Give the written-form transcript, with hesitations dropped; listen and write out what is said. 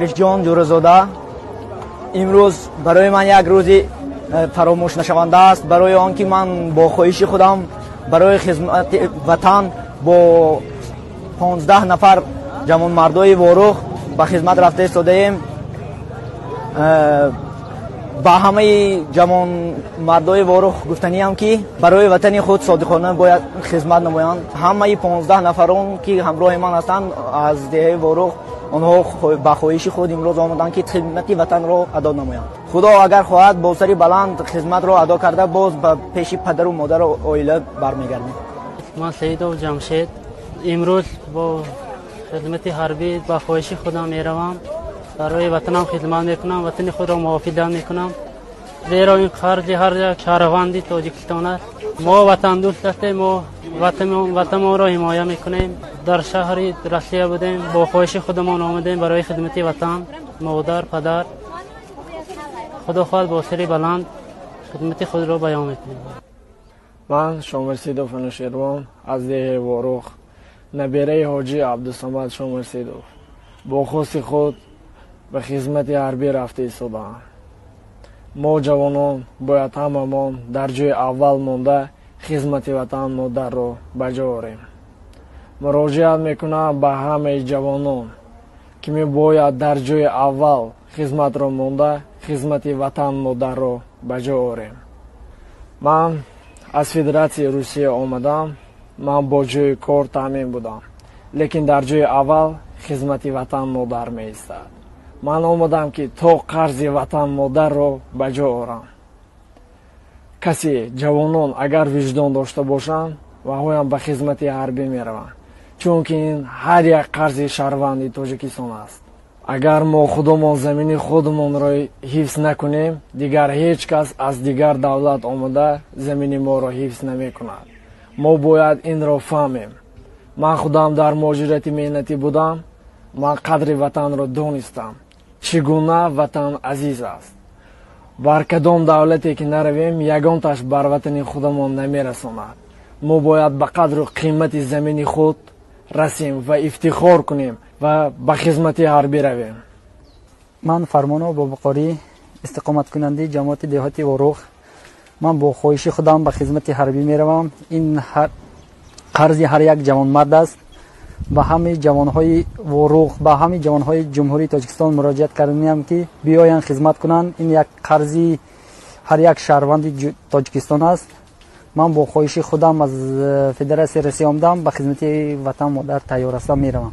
جان جورزاده امروز برای من یک روزی فراموش نشونده است، برای آنکه من با خواهش خودم برای خدمت وطن با 15 نفر جوان مردای وارخ به خدمت رفته ایستاده‌ایم. با همه جوان مردای وارخ گفتنیم که برای وطن خود صادقانه باید خدمت نمایند. همه 15 نفران که همراه من هستند از دهه وارخ، آنها با خواهش خود امروز آمدند که خدمت وطن را ادا نمایند. خدا اگر خواهد با سری بلند خدمت را ادا کرده باز به پیش پدر و مادر و عائله برمیگردیم. من سیدو جمشید امروز با خدمت حربی با خواهش خودم میروم، برای وطنم خدمت میکنم، وطن خود را محافظت میکنم. زیرا این خرج هر یک شهروندی تاجیکستان است. ما وطن دوست هستیم، ما وطن ما را حمایت میکنیم. در شهری رسیده بودیم، با خواهش خودمان آمدیم برای خدمت وطن، مادر پدر. خدا خواهد با سری بلند خدمت خود را بیان میکنیم. من شامرسیدوف انوشیروان از دهه وارخ، نبیره حاجی عبدالصمد شامرسیدوف، با خواست خود به خدمت حربی رفته ایستاده‌ام. ما جوانان باید هممان در جای اول مانده خدمت وطن مادر را به جا آوریم. مراجعت میکنم به همه جوانان که می باید در جای اول خدمت را مانده خدمت وطن مادر را به جا آوریم. من از فدراسیای روسیه آمدم. من با جای کار تامین بودم، لیکن در جای اول خدمت وطن مادر می ایستد. من آمدم که تا قرض وطن مادر را به جا آورم. کسی جوانان اگر وجدان داشته باشند و هایم به خدمت حربی می روند، چون که این هر یک قرض شهروندی تاجیکستان است. اگر ما خودمان زمین خودمان را حفظ نکنیم، دیگر هیچ کس از دیگر دولت آمده زمین ما را حفظ نمی کند. ما باید این را فهمیم. من خودم در مهاجرت مهنتی بودم. من قدر وطن را دانستم، چگونه وطن عزیز است. بر کدام دولتی که نرویم یگانتش بر وطن خودمان نمی رساند. ما باید به قدر و قیمت زمین خود رسیم و افتخار کنیم و به خدمت حربی رویم. من فرمانو بابقاری استقامت کننده جماعت دهاتی وارخ، من با خواهش خودم به خدمت حربی می روم. این قرض هر یک جوان مرد است. با همه جوانهای وارخ، با همه جوانهای جمهوری تاجیکستان مراجعت کردیم که بیاین خدمت کنند. این یک قرضی هر یک شهروند تاجیکستان است. من با خواهش خودم از فدراسیای روسیه آمدم، به خدمت وطن مادر تیار هستم، میروم.